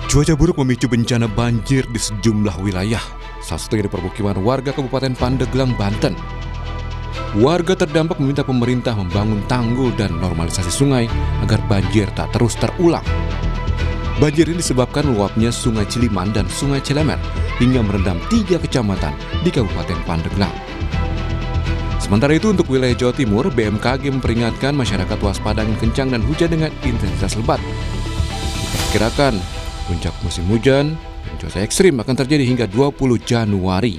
Cuaca buruk memicu bencana banjir di sejumlah wilayah, salah satunya di permukiman warga Kabupaten Pandeglang, Banten. Warga terdampak meminta pemerintah membangun tanggul dan normalisasi sungai agar banjir tak terus terulang. Banjir ini disebabkan meluapnya Sungai Ciliman dan Sungai Cilemer hingga merendam 3 kecamatan di Kabupaten Pandeglang. Sementara itu untuk wilayah Jawa Timur, BMKG memperingatkan masyarakat waspada angin kencang dan hujan dengan intensitas lebat. Diperkirakan puncak musim hujan dan cuaca ekstrim akan terjadi hingga 20 Januari.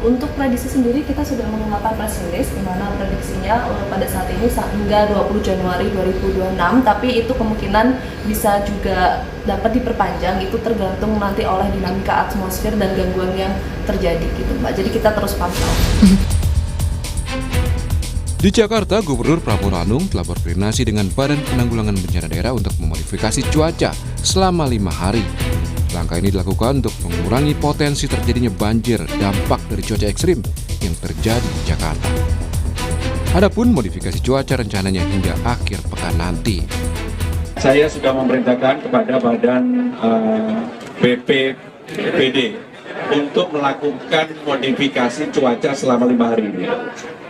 Untuk prediksi sendiri kita sudah mengeluarkan press release di mana prediksinya pada saat ini hingga 20 Januari 2026, tapi itu kemungkinan bisa juga dapat diperpanjang, itu tergantung nanti oleh dinamika atmosfer dan gangguan yang terjadi gitu Mbak. Jadi kita terus pantau. Di Jakarta, Gubernur Pramono Anung telah berkoordinasi dengan Badan Penanggulangan Bencana Daerah untuk memodifikasi cuaca selama 5 hari. Langkah ini dilakukan untuk mengurangi potensi terjadinya banjir dampak dari cuaca ekstrim yang terjadi di Jakarta. Adapun modifikasi cuaca rencananya hingga akhir pekan nanti. Saya sudah memerintahkan kepada Badan BPBD untuk melakukan modifikasi cuaca selama 5 hari ini.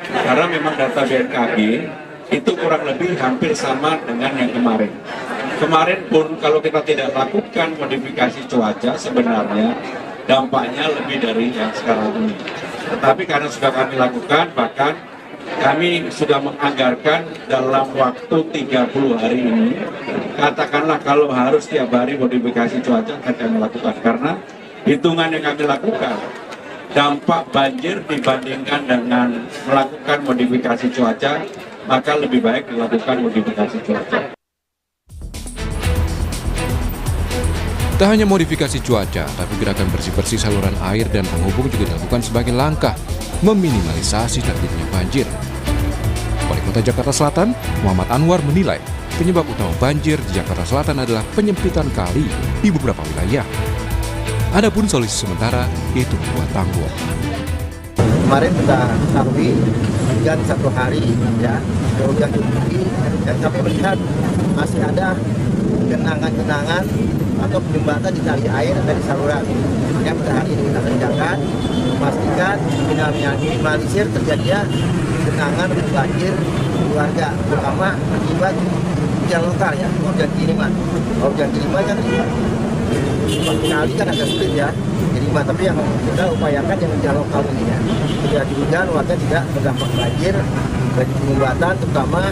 Karena memang data BMKG itu kurang lebih hampir sama dengan yang kemarin. Kemarin pun kalau kita tidak lakukan modifikasi cuaca sebenarnya dampaknya lebih dari yang sekarang ini. Tetapi karena sudah kami lakukan, bahkan kami sudah menganggarkan dalam waktu 30 hari ini, katakanlah kalau harus tiap hari modifikasi cuaca akan kami lakukan. Karena hitungan yang kami lakukan, dampak banjir dibandingkan dengan melakukan modifikasi cuaca, maka lebih baik dilakukan modifikasi cuaca. Tak hanya modifikasi cuaca, tapi gerakan bersih-bersih saluran air dan penghubung juga dilakukan sebagai langkah meminimalisasi terjadinya banjir. Wali Kota Jakarta Selatan, Muhammad Anwar menilai penyebab utama banjir di Jakarta Selatan adalah penyempitan kali di beberapa wilayah. Adapun solusi sementara yaitu membuat tanggul. Kemarin kita ketahui hujan 1 hari, ya, hujan cukup tinggi, dan kami melihat masih ada genangan-genangan atau jembatan di tali air dari saluran. Yang pada hari ini kita kerjakan, memastikan minimalisir terjadinya genangan banjir warga, terutama akibat hujan lokal, ya, hujan kiriman. Kalau hujan kiriman kan kali kan agak sulit, ya, kiriman, tapi yang kita upayakan yang hujan lokal ini, ya, terjadi hujan warga tidak terdampak banjir, bagi pengobatan terutama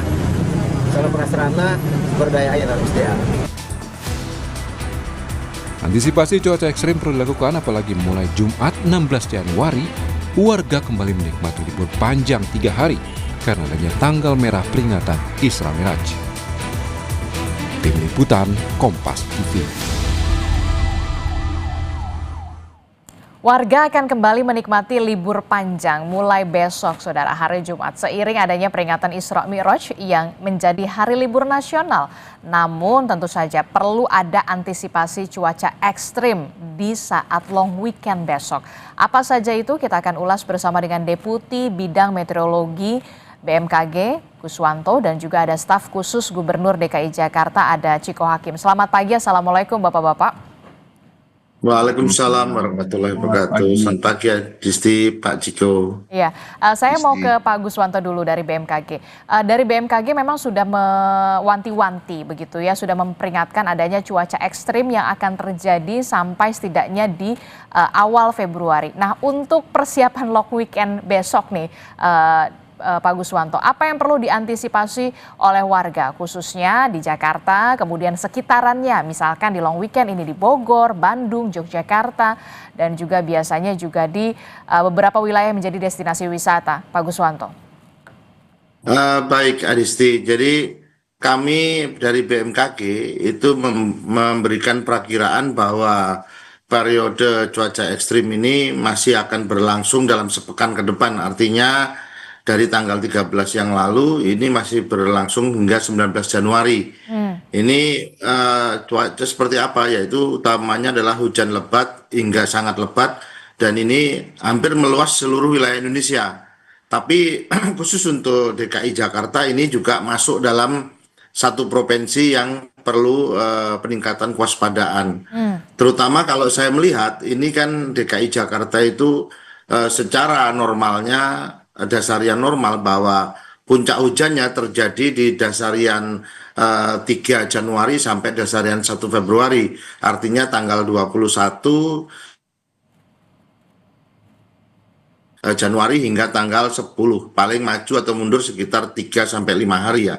sarana prasarana sumber daya air dan SDA. Antisipasi cuaca ekstrim perlu dilakukan apalagi mulai Jumat 16 Januari, warga kembali menikmati libur panjang 3 hari karena adanya tanggal merah peringatan Isra Miraj. Tim Liputan Kompas TV. Warga akan kembali menikmati libur panjang mulai besok, Saudara, hari Jumat, seiring adanya peringatan Isra Mi'raj yang menjadi hari libur nasional. Namun tentu saja perlu ada antisipasi cuaca ekstrim di saat long weekend besok. Apa saja itu kita akan ulas bersama dengan Deputi Bidang Meteorologi BMKG, Kuswanto, dan juga ada staf khusus Gubernur DKI Jakarta, ada Ciko Hakim. Selamat pagi, Assalamualaikum Bapak-Bapak. Waalaikumsalam warahmatullahi wabarakatuh. Selamat pagi, Disti, Pak Ciko. Iya, saya mau ke Pak Guswanto dulu dari BMKG. Dari BMKG memang sudah mewanti-wanti begitu ya, sudah memperingatkan adanya cuaca ekstrim yang akan terjadi sampai setidaknya di awal Februari. Nah, untuk persiapan long weekend besok nih, Pak Guswanto, apa yang perlu diantisipasi oleh warga khususnya di Jakarta, kemudian sekitarannya, misalkan di long weekend ini di Bogor, Bandung, Yogyakarta, dan juga biasanya juga di beberapa wilayah yang menjadi destinasi wisata, Pak Guswanto. Baik, Adisti. Jadi kami dari BMKG itu memberikan perakiraan bahwa periode cuaca ekstrim ini masih akan berlangsung dalam sepekan ke depan. Artinya dari tanggal 13 yang lalu ini masih berlangsung hingga 19 Januari. Ini cuaca seperti apa? Yaitu utamanya adalah hujan lebat hingga sangat lebat, dan ini hampir meluas seluruh wilayah Indonesia. Tapi khusus untuk DKI Jakarta ini juga masuk dalam satu provinsi yang perlu peningkatan kewaspadaan. Terutama kalau saya melihat ini kan DKI Jakarta itu secara normalnya dasarian normal bahwa puncak hujannya terjadi di dasarian 3 Januari sampai dasarian 1 Februari. Artinya tanggal 21 Januari hingga tanggal 10, paling maju atau mundur sekitar 3 sampai 5 hari ya.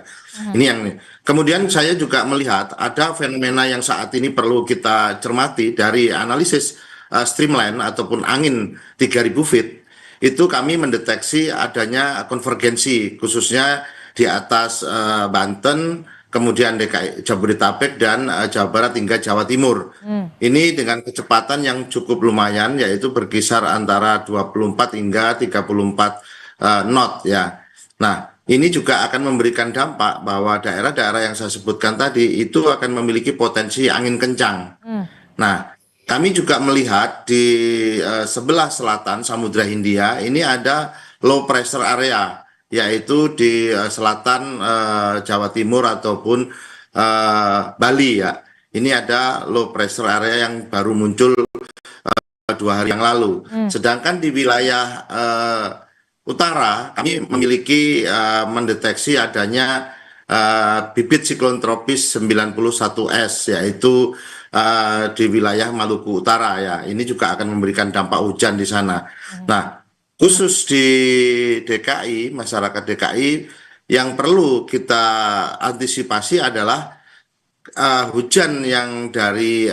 Ini yang kemudian saya juga melihat ada fenomena yang saat ini perlu kita cermati dari analisis streamline ataupun angin 3000 feet. Itu kami mendeteksi adanya konvergensi khususnya di atas Banten, kemudian DKI Jabodetabek dan Jawa Barat hingga Jawa Timur. Ini dengan kecepatan yang cukup lumayan yaitu berkisar antara 24 hingga 34 knot ya. Nah, ini juga akan memberikan dampak bahwa daerah-daerah yang saya sebutkan tadi itu akan memiliki potensi angin kencang. Nah, kami juga melihat di sebelah selatan Samudra Hindia ini ada low pressure area, yaitu di selatan Jawa Timur ataupun Bali ya. Ini ada low pressure area yang baru muncul 2 hari yang lalu. Sedangkan di wilayah utara kami memiliki mendeteksi adanya bibit siklon tropis 91S, yaitu di wilayah Maluku Utara ya. Ini juga akan memberikan dampak hujan di sana. Nah, khusus di DKI, masyarakat DKI yang perlu kita antisipasi adalah hujan yang dari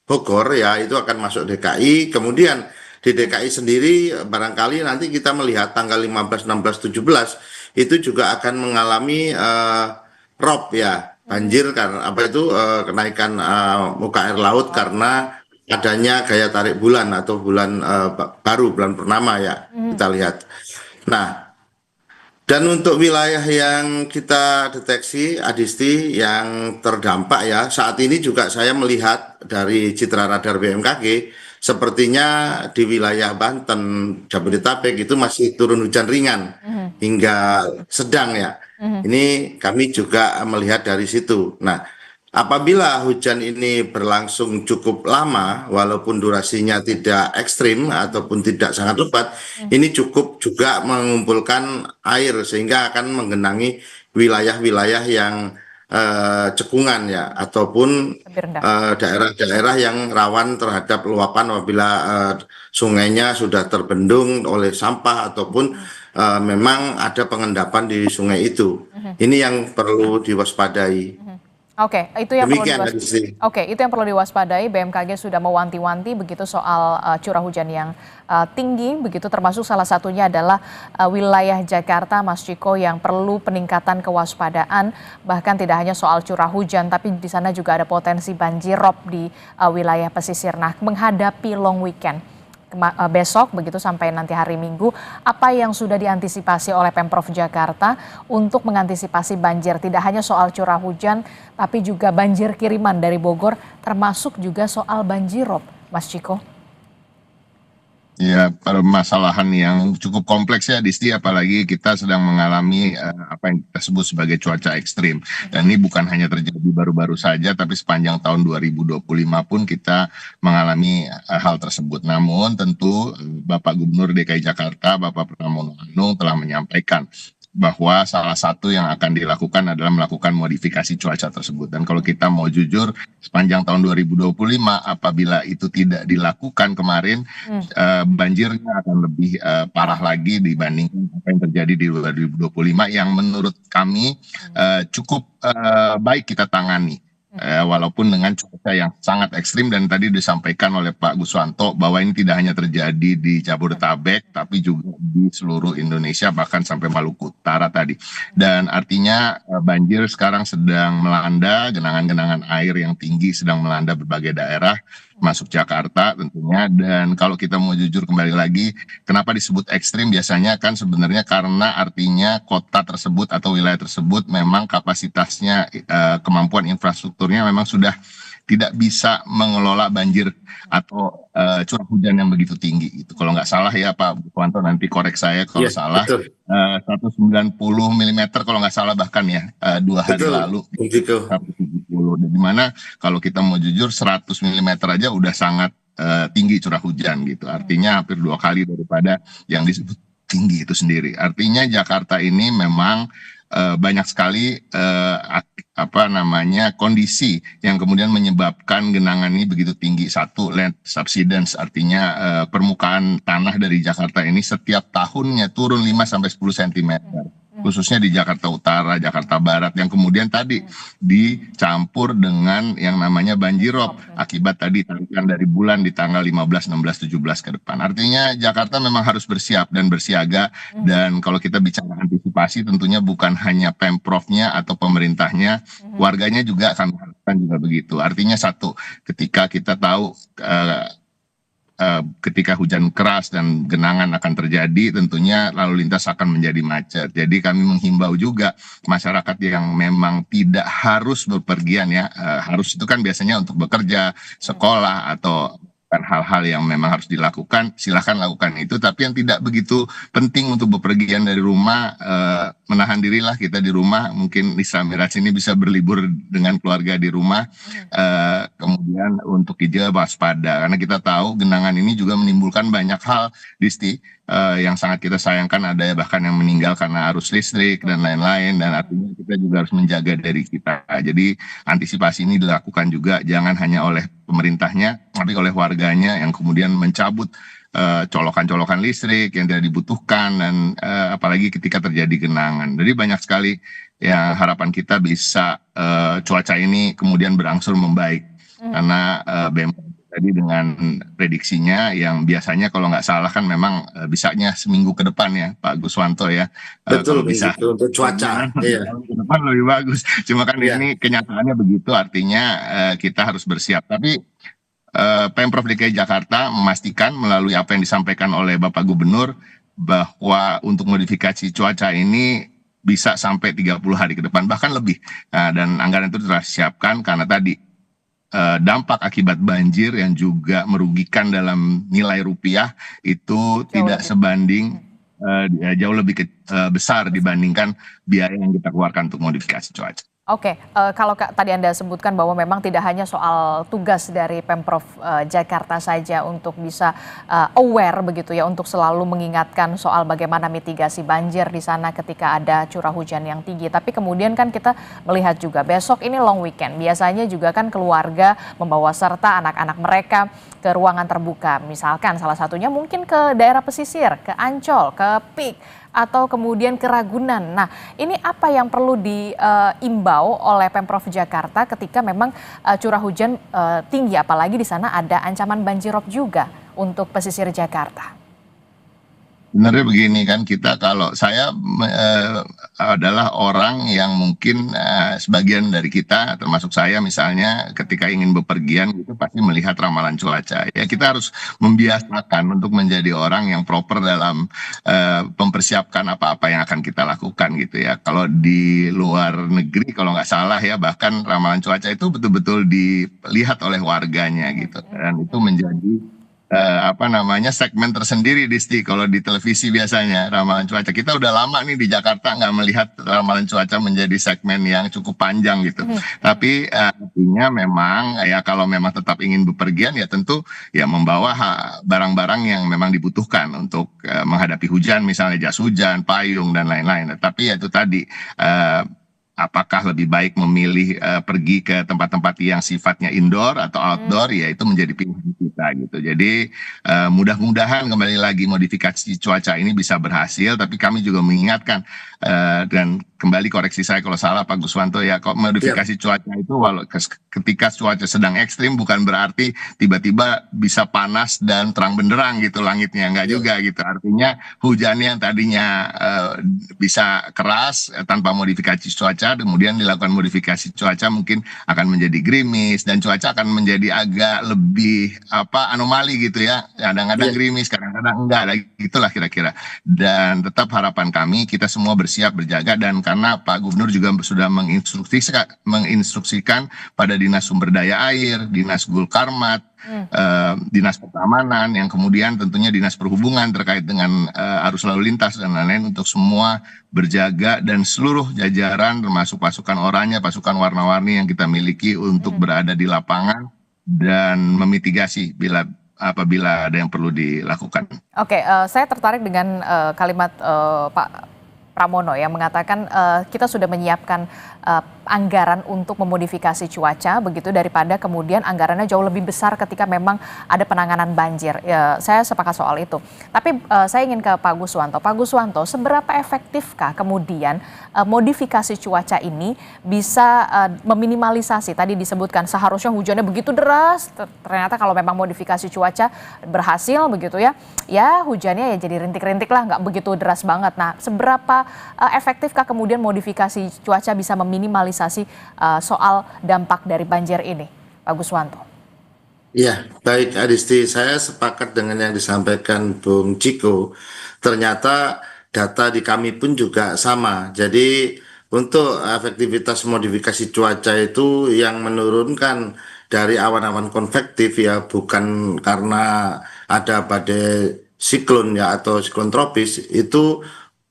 Bogor ya, itu akan masuk DKI. Kemudian di DKI sendiri barangkali nanti kita melihat tanggal 15, 16, 17 itu juga akan mengalami rob ya, banjir karena apa itu kenaikan muka air laut karena adanya gaya tarik bulan atau bulan baru, bulan purnama ya, kita lihat. Nah, dan untuk wilayah yang kita deteksi Adisti yang terdampak ya, saat ini juga saya melihat dari citra radar BMKG sepertinya di wilayah Banten, Jabodetabek itu masih turun hujan ringan hingga sedang ya. Ini kami juga melihat dari situ. Nah, apabila hujan ini berlangsung cukup lama, walaupun durasinya tidak ekstrim ataupun tidak sangat lebat, ini cukup juga mengumpulkan air sehingga akan menggenangi wilayah-wilayah yang cekungan ya, ataupun daerah-daerah yang rawan terhadap luapan apabila sungainya sudah terbendung oleh sampah ataupun memang ada pengendapan di sungai itu. Ini yang perlu diwaspadai. Oke, itu yang perlu diwaspadai. BMKG sudah mewanti-wanti begitu soal curah hujan yang tinggi, begitu termasuk salah satunya adalah wilayah Jakarta, Mas Ciko, yang perlu peningkatan kewaspadaan. Bahkan tidak hanya soal curah hujan, tapi di sana juga ada potensi banjir rob di wilayah pesisir. Nah, menghadapi long weekend besok begitu sampai nanti hari Minggu, apa yang sudah diantisipasi oleh Pemprov Jakarta untuk mengantisipasi banjir, tidak hanya soal curah hujan tapi juga banjir kiriman dari Bogor, termasuk juga soal banjirop, Mas Ciko? Ya, permasalahan yang cukup kompleks ya, Disti, apalagi kita sedang mengalami apa yang kita sebut sebagai cuaca ekstrim. Dan ini bukan hanya terjadi baru-baru saja, tapi sepanjang tahun 2025 pun kita mengalami hal tersebut. Namun tentu Bapak Gubernur DKI Jakarta, Bapak Pramono Anung telah menyampaikan bahwa salah satu yang akan dilakukan adalah melakukan modifikasi cuaca tersebut. Dan kalau kita mau jujur, sepanjang tahun 2025 apabila itu tidak dilakukan kemarin, banjirnya akan lebih parah lagi dibandingkan apa yang terjadi di 2025 yang menurut kami cukup baik kita tangani. Walaupun dengan cuaca yang sangat ekstrim, dan tadi disampaikan oleh Pak Guswanto bahwa ini tidak hanya terjadi di Jabodetabek tapi juga di seluruh Indonesia, bahkan sampai Maluku Utara tadi. Dan artinya banjir sekarang sedang melanda, genangan-genangan air yang tinggi sedang melanda berbagai daerah masuk Jakarta tentunya. Dan kalau kita mau jujur kembali lagi, kenapa disebut ekstrim? Biasanya kan sebenarnya karena artinya kota tersebut atau wilayah tersebut memang kapasitasnya, kemampuan infrastrukturnya memang sudah tidak bisa mengelola banjir atau curah hujan yang begitu tinggi gitu. Kalau nggak salah ya Pak Bukwanto, nanti korek saya kalau Iya, salah, betul. 190 mm kalau nggak salah bahkan ya, 2 hari Betul, lalu begitu. 170. Dan dimana kalau kita mau jujur 100 mm aja udah sangat tinggi curah hujan gitu. Artinya hampir 2 kali daripada yang disebut tinggi itu sendiri. Artinya Jakarta ini memang banyak sekali kondisi yang kemudian menyebabkan genangan ini begitu tinggi. Satu, land subsidence, artinya permukaan tanah dari Jakarta ini setiap tahunnya turun 5-10 cm. Khususnya di Jakarta Utara, Jakarta Barat, yang kemudian tadi dicampur dengan yang namanya banjirop akibat tadi tarikan dari bulan di tanggal 15, 16, 17 ke depan. Artinya Jakarta memang harus bersiap dan bersiaga, dan kalau kita bicara antisipasi tentunya bukan hanya Pemprovnya atau pemerintahnya, warganya juga akan melakukan juga begitu. Artinya satu, ketika kita tahu ketika hujan keras dan genangan akan terjadi, tentunya lalu lintas akan menjadi macet. Jadi kami menghimbau juga masyarakat yang memang tidak harus bepergian ya, harus itu kan biasanya untuk bekerja, sekolah, atau kan hal-hal yang memang harus dilakukan, silahkan lakukan itu. Tapi yang tidak begitu penting untuk bepergian dari rumah, menahan dirilah kita di rumah. Mungkin Isra Miraj ini bisa berlibur dengan keluarga di rumah. Kemudian untuk juga waspada, karena kita tahu genangan ini juga menimbulkan banyak hal, Disti, yang sangat kita sayangkan. Ada bahkan yang meninggal karena arus listrik dan lain-lain, dan artinya kita juga harus menjaga dari kita. Jadi antisipasi ini dilakukan juga jangan hanya oleh pemerintahnya, tapi oleh warganya yang kemudian mencabut colokan-colokan listrik yang tidak dibutuhkan, dan apalagi ketika terjadi genangan. Jadi banyak sekali yang harapan kita bisa cuaca ini kemudian berangsur membaik, karena BMKG tadi dengan prediksinya yang biasanya kalau nggak salah kan memang bisanya seminggu ke depan ya Pak Guswanto ya. Betul, Kalau bisa begitu untuk cuaca. Iya. ke depan lebih bagus. Cuma kan Iya. ini kenyataannya begitu, artinya kita harus bersiap. Tapi Pemprov DKI Jakarta memastikan melalui apa yang disampaikan oleh Bapak Gubernur bahwa untuk modifikasi cuaca ini bisa sampai 30 hari ke depan, bahkan lebih. Nah, dan anggaran itu telah disiapkan karena tadi dampak akibat banjir yang juga merugikan dalam nilai rupiah itu tidak sebanding, jauh lebih besar dibandingkan biaya yang kita keluarkan untuk modifikasi cuaca. Oke, kalau tadi Anda sebutkan bahwa memang tidak hanya soal tugas dari Pemprov Jakarta saja untuk bisa aware begitu ya, untuk selalu mengingatkan soal bagaimana mitigasi banjir di sana ketika ada curah hujan yang tinggi. Tapi kemudian kan kita melihat juga besok ini long weekend. Biasanya juga kan keluarga membawa serta anak-anak mereka ke ruangan terbuka. Misalkan salah satunya mungkin ke daerah pesisir, ke Ancol, ke Pik, atau kemudian ke Ragunan. Nah, ini apa yang perlu diimbau oleh Pemprov Jakarta ketika memang curah hujan tinggi, apalagi di sana ada ancaman banjirop juga untuk pesisir Jakarta? Sebenarnya begini kan, kita kalau saya adalah orang yang mungkin sebagian dari kita termasuk saya misalnya ketika ingin bepergian gitu pasti melihat ramalan cuaca. Ya kita harus membiasakan untuk menjadi orang yang proper dalam mempersiapkan apa-apa yang akan kita lakukan gitu ya. Kalau di luar negeri kalau nggak salah ya, bahkan ramalan cuaca itu betul-betul dilihat oleh warganya gitu, dan itu menjadi segmen tersendiri, Disti. Kalau di televisi biasanya ramalan cuaca, kita udah lama nih di Jakarta nggak melihat ramalan cuaca menjadi segmen yang cukup panjang gitu. Tapi artinya memang ya kalau memang tetap ingin bepergian ya tentu ya membawa barang-barang yang memang dibutuhkan untuk menghadapi hujan, misalnya jas hujan, payung dan lain-lain. Tapi ya itu tadi, apakah lebih baik memilih pergi ke tempat-tempat yang sifatnya indoor atau outdoor, ya itu menjadi pilihan kita gitu. Jadi mudah-mudahan kembali lagi modifikasi cuaca ini bisa berhasil, tapi kami juga mengingatkan dan kembali koreksi saya kalau salah Pak Guswanto ya, kok modifikasi cuaca itu ketika cuaca sedang ekstrim bukan berarti tiba-tiba bisa panas dan terang benderang gitu langitnya, enggak juga gitu. Artinya hujan yang tadinya bisa keras tanpa modifikasi cuaca, kemudian dilakukan modifikasi cuaca mungkin akan menjadi gerimis dan cuaca akan menjadi agak lebih anomali gitu ya. Kadang-kadang gerimis, kadang-kadang enggak, gitulah kira-kira. Dan tetap harapan kami kita semua bersiap berjaga, dan karena Pak Gubernur juga sudah menginstruksikan pada Dinas Sumber Daya Air, Dinas Gulkarmat, Dinas Pertamanan, yang kemudian tentunya Dinas Perhubungan terkait dengan arus lalu lintas dan lain-lain, untuk semua berjaga, dan seluruh jajaran termasuk pasukan oranye, pasukan warna-warni yang kita miliki untuk berada di lapangan dan memitigasi apabila ada yang perlu dilakukan. Oke, saya tertarik dengan kalimat Pak Pramono yang mengatakan kita sudah menyiapkan anggaran untuk memodifikasi cuaca begitu, daripada kemudian anggarannya jauh lebih besar ketika memang ada penanganan banjir. Ya, saya sepakat soal itu. Tapi saya ingin ke Pak Guswanto. Pak Guswanto, seberapa efektifkah kemudian modifikasi cuaca ini bisa meminimalisasi, tadi disebutkan seharusnya hujannya begitu deras, ternyata kalau memang modifikasi cuaca berhasil begitu ya, ya hujannya ya jadi rintik-rintik lah, nggak begitu deras banget. Nah, seberapa efektifkah kemudian modifikasi cuaca bisa meminimalisasi soal dampak dari banjir ini, Pak Guswanto? Ya, baik Adisti, saya sepakat dengan yang disampaikan Bung Ciko. Ternyata data di kami pun juga sama. Jadi untuk efektivitas modifikasi cuaca itu yang menurunkan dari awan-awan konvektif ya, bukan karena ada badai siklon ya atau siklon tropis, itu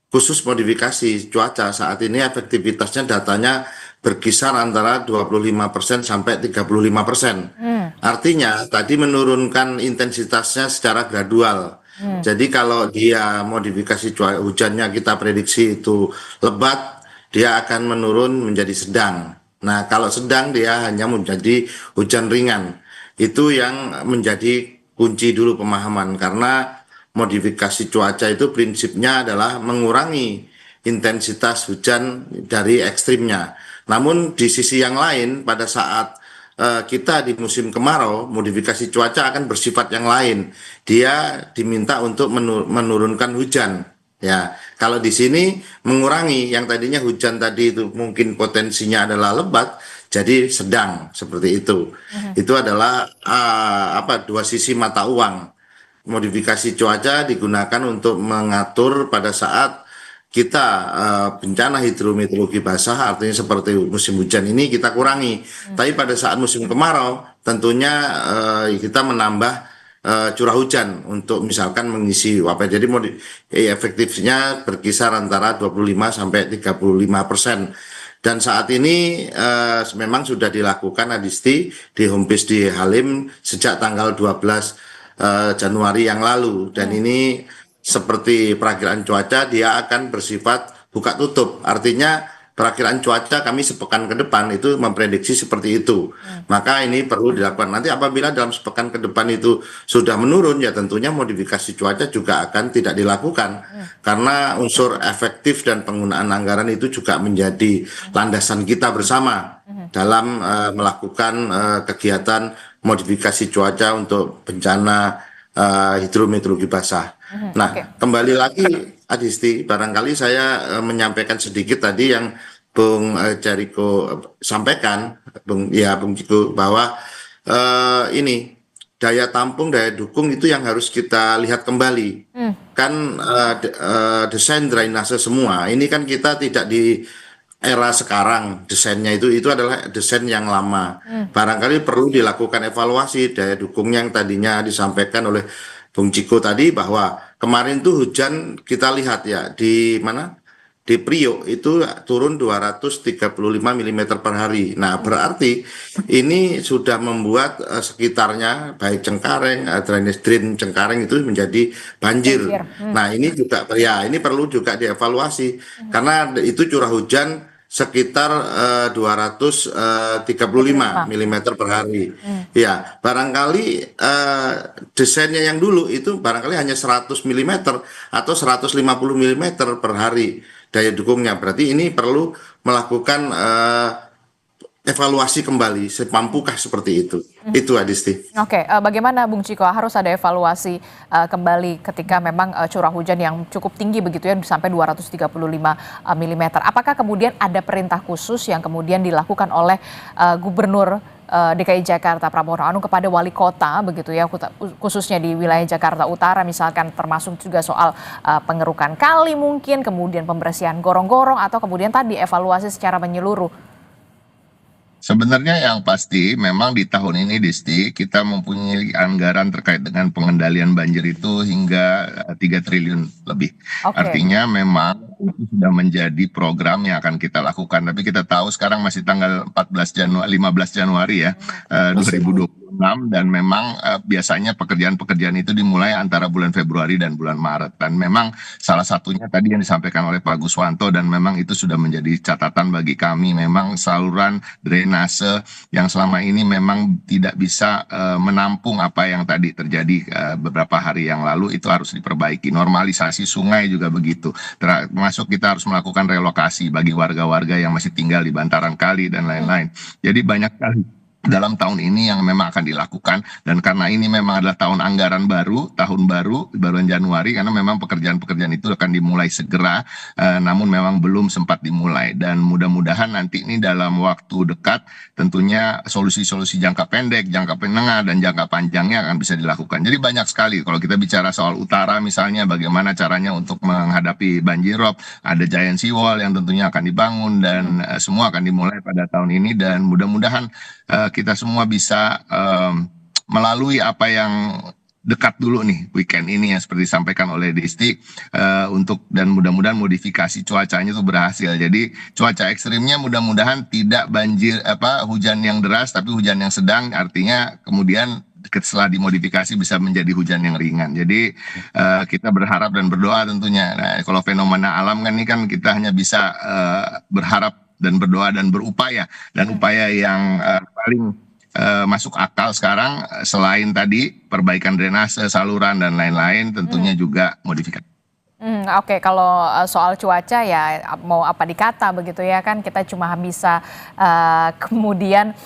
khusus modifikasi cuaca saat ini efektivitasnya datanya berkisar antara 25% sampai 35%. Artinya tadi menurunkan intensitasnya secara gradual. Jadi kalau dia modifikasi cuaca hujannya kita prediksi itu lebat, dia akan menurun menjadi sedang. Nah, kalau sedang dia hanya menjadi hujan ringan. Itu yang menjadi kunci dulu pemahaman, karena modifikasi cuaca itu prinsipnya adalah mengurangi intensitas hujan dari ekstrimnya. Namun di sisi yang lain, pada saat kita di musim kemarau, modifikasi cuaca akan bersifat yang lain. Dia diminta untuk menurunkan hujan. Ya, kalau di sini mengurangi yang tadinya hujan tadi itu mungkin potensinya adalah lebat, jadi sedang seperti itu. Itu adalah dua sisi mata uang. Modifikasi cuaca digunakan untuk mengatur pada saat kita bencana hidrometeorologi basah, artinya seperti musim hujan ini kita kurangi. Tapi pada saat musim kemarau tentunya kita menambah curah hujan untuk misalkan mengisi Jadi efektifnya berkisar antara 25 sampai 35%. Dan saat ini memang sudah dilakukan Adisti di Homebase di Halim sejak tanggal 12 Januari yang lalu, dan ini seperti perakiraan cuaca, dia akan bersifat buka tutup. Artinya perakiraan cuaca kami sepekan ke depan itu memprediksi seperti itu. Maka ini perlu dilakukan. Nanti apabila dalam sepekan ke depan itu sudah menurun, ya tentunya modifikasi cuaca juga akan tidak dilakukan. Karena unsur efektif dan penggunaan anggaran itu juga menjadi landasan kita bersama dalam melakukan kegiatan modifikasi cuaca untuk bencana hidrometeorologi basah. Nah, kembali lagi Adisti, barangkali saya menyampaikan sedikit tadi yang Bung Jariko sampaikan, Bung Ciko, bahwa ini daya tampung, daya dukung itu yang harus kita lihat kembali. Kan desain drainase semua, ini kan kita tidak di era sekarang, desainnya itu adalah desain yang lama. Barangkali perlu dilakukan evaluasi daya dukungnya yang tadinya disampaikan oleh Bung Ciko tadi, bahwa kemarin tuh hujan kita lihat ya di mana, di Priok itu turun 235 mm per hari. Nah, berarti ini sudah membuat sekitarnya baik Cengkareng, drainase drain Cengkareng itu menjadi banjir. Nah, ini juga ya ini perlu juga dievaluasi karena itu curah hujan sekitar 235 mm per hari. Ya, barangkali desainnya yang dulu itu barangkali hanya 100 mm atau 150 mm per hari daya dukungnya. Berarti ini perlu melakukan evaluasi kembali, semampukah seperti itu. Itu Adisti. Oke, bagaimana Bung Ciko, harus ada evaluasi kembali ketika memang curah hujan yang cukup tinggi begitu ya, sampai 235 mm. Apakah kemudian ada perintah khusus yang kemudian dilakukan oleh Gubernur DKI Jakarta Pramono Anung kepada wali kota begitu ya, khususnya di wilayah Jakarta Utara misalkan, termasuk juga soal pengerukan kali mungkin, kemudian pembersihan gorong-gorong, atau kemudian tadi evaluasi secara menyeluruh? Sebenarnya yang pasti memang di tahun ini Disti kita mempunyai anggaran terkait dengan pengendalian banjir itu hingga 3 triliun lebih. Oke. Artinya memang itu sudah menjadi program yang akan kita lakukan. Tapi kita tahu sekarang masih tanggal 15 Januari ya 2026, dan memang biasanya pekerjaan-pekerjaan itu dimulai antara bulan Februari dan bulan Maret. Dan memang salah satunya tadi yang disampaikan oleh Pak Guswanto, dan memang itu sudah menjadi catatan bagi kami. Memang saluran drainase yang selama ini memang tidak bisa menampung apa yang tadi terjadi beberapa hari yang lalu, itu harus diperbaiki. Normalisasi sungai juga begitu. Termasuk kita harus melakukan relokasi bagi warga-warga yang masih tinggal di bantaran kali dan lain-lain. Jadi banyak kali dalam tahun ini yang memang akan dilakukan, dan karena ini memang adalah tahun anggaran baru, tahun baru bulan Januari, karena memang pekerjaan-pekerjaan itu akan dimulai segera, namun memang belum sempat dimulai, dan mudah-mudahan nanti ini dalam waktu dekat tentunya solusi-solusi jangka pendek, jangka menengah, dan jangka panjangnya akan bisa dilakukan. Jadi banyak sekali kalau kita bicara soal utara misalnya, bagaimana caranya untuk menghadapi banjirop, ada giant seawall yang tentunya akan dibangun, dan semua akan dimulai pada tahun ini, dan mudah-mudahan kita semua bisa melalui apa yang dekat dulu nih weekend ini yang seperti disampaikan oleh Disti, dan mudah-mudahan modifikasi cuacanya itu berhasil. Jadi cuaca ekstrimnya mudah-mudahan tidak banjir hujan yang deras, tapi hujan yang sedang, artinya kemudian setelah dimodifikasi bisa menjadi hujan yang ringan. Jadi kita berharap dan berdoa tentunya. Nah, kalau fenomena alam kan ini kan kita hanya bisa berharap dan berdoa dan berupaya, dan upaya yang paling masuk akal sekarang selain tadi perbaikan drainase, saluran dan lain-lain, tentunya juga modifikasi. Oke, kalau soal cuaca ya mau apa dikata begitu ya kan, kita cuma bisa kemudian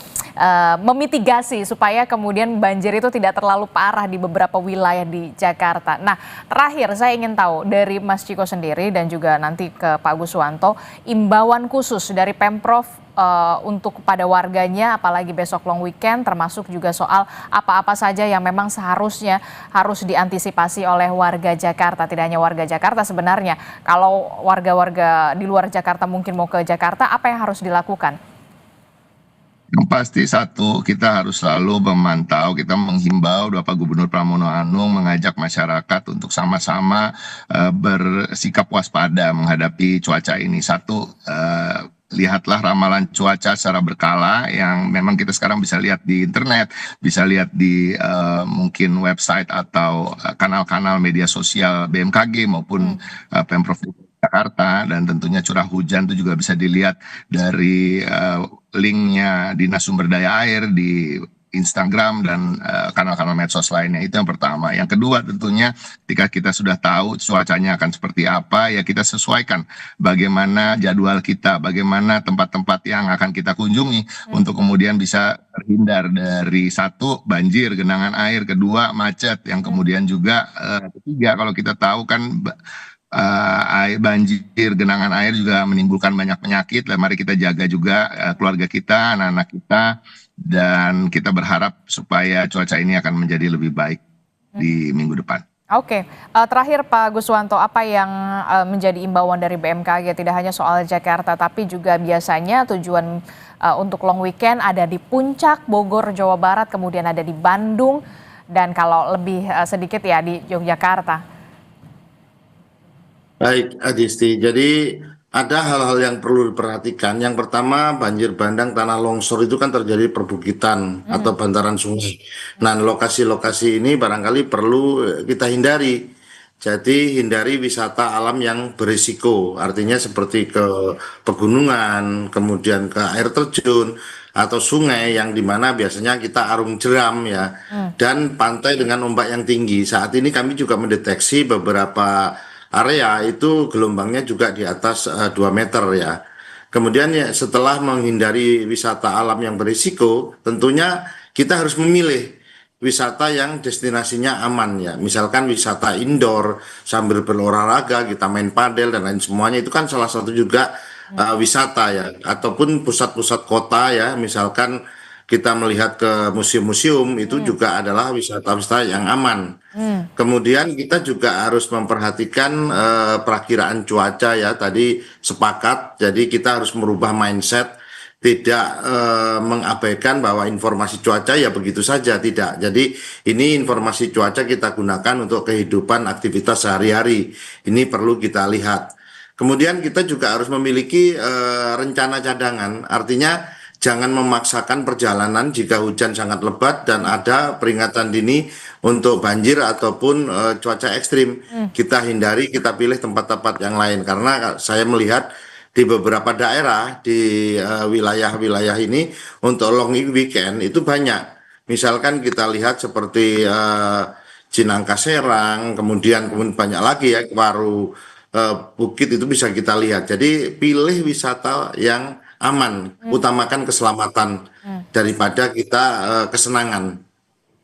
memitigasi supaya kemudian banjir itu tidak terlalu parah di beberapa wilayah di Jakarta. Nah, terakhir saya ingin tahu dari Mas Ciko sendiri dan juga nanti ke Pak Guswanto, imbauan khusus dari Pemprov untuk kepada warganya, apalagi besok long weekend, termasuk juga soal apa-apa saja yang memang seharusnya harus diantisipasi oleh warga Jakarta. Tidak hanya warga Jakarta sebenarnya, kalau warga-warga di luar Jakarta mungkin mau ke Jakarta, apa yang harus dilakukan? Yang pasti satu, kita harus selalu memantau, kita menghimbau Bapak Gubernur Pramono Anung mengajak masyarakat untuk sama-sama bersikap waspada menghadapi cuaca ini. Satu, lihatlah ramalan cuaca secara berkala yang memang kita sekarang bisa lihat di internet, bisa lihat di mungkin website atau kanal-kanal media sosial BMKG maupun Pemprov Jakarta, dan tentunya curah hujan itu juga bisa dilihat dari linknya Dinas Sumber Daya Air di Instagram dan kanal-kanal medsos lainnya. Itu yang pertama. Yang kedua tentunya ketika kita sudah tahu cuacanya akan seperti apa, ya kita sesuaikan bagaimana jadwal kita, bagaimana tempat-tempat yang akan kita kunjungi untuk kemudian bisa terhindar dari satu, banjir, genangan air, kedua, macet, yang kemudian juga ketiga, kalau kita tahu kan banjir, genangan air juga menimbulkan banyak penyakit. Mari kita jaga juga keluarga kita, anak-anak kita, dan kita berharap supaya cuaca ini akan menjadi lebih baik di minggu depan. Oke, terakhir Pak Guswanto, apa yang menjadi imbauan dari BMKG tidak hanya soal Jakarta, tapi juga biasanya tujuan untuk long weekend ada di Puncak, Bogor, Jawa Barat, kemudian ada di Bandung, dan kalau lebih sedikit ya di Yogyakarta. Baik, Adisti. Jadi ada hal-hal yang perlu diperhatikan. Yang pertama, banjir bandang tanah longsor itu kan terjadi perbukitan atau bantaran sungai. Nah, lokasi-lokasi ini barangkali perlu kita hindari. Jadi hindari wisata alam yang berisiko. Artinya seperti ke pegunungan, kemudian ke air terjun atau sungai yang dimana biasanya kita arung jeram ya. Dan pantai dengan ombak yang tinggi. Saat ini kami juga mendeteksi beberapa area itu gelombangnya juga di atas 2 meter ya. Kemudian ya, setelah menghindari wisata alam yang berisiko, tentunya kita harus memilih wisata yang destinasinya aman ya. Misalkan wisata indoor sambil berolahraga, kita main padel dan lain semuanya, itu kan salah satu juga wisata ya. Ataupun pusat-pusat kota ya, misalkan kita melihat ke museum-museum itu juga adalah wisata-wisata yang aman. Kemudian kita juga harus memperhatikan perakiraan cuaca ya, tadi sepakat, jadi kita harus merubah mindset, tidak mengabaikan bahwa informasi cuaca ya begitu saja, tidak. Jadi ini informasi cuaca kita gunakan untuk kehidupan aktivitas sehari-hari, ini perlu kita lihat. Kemudian kita juga harus memiliki rencana cadangan, artinya jangan memaksakan perjalanan jika hujan sangat lebat dan ada peringatan dini untuk banjir ataupun cuaca ekstrim. Kita hindari, kita pilih tempat-tempat yang lain. Karena saya melihat di beberapa daerah di wilayah-wilayah ini untuk long weekend itu banyak. Misalkan kita lihat seperti Cinangka Serang, kemudian banyak lagi ya, Waru, Bukit itu bisa kita lihat. Jadi pilih wisata yang aman, utamakan keselamatan daripada kita kesenangan.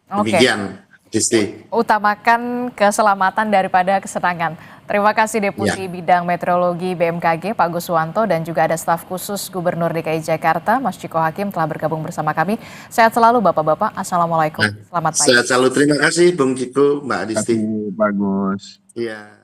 Oke. Demikian, Disti. Utamakan keselamatan daripada kesenangan. Terima kasih Deputi Bidang Meteorologi BMKG Pak Guswanto dan juga ada staf khusus Gubernur DKI Jakarta Mas Ciko Hakim telah bergabung bersama kami. Sehat selalu Bapak-bapak. Assalamualaikum. Selamat pagi. Sehat selalu. Terima kasih Bung Ciko, Mbak Disti. Bagus. Iya.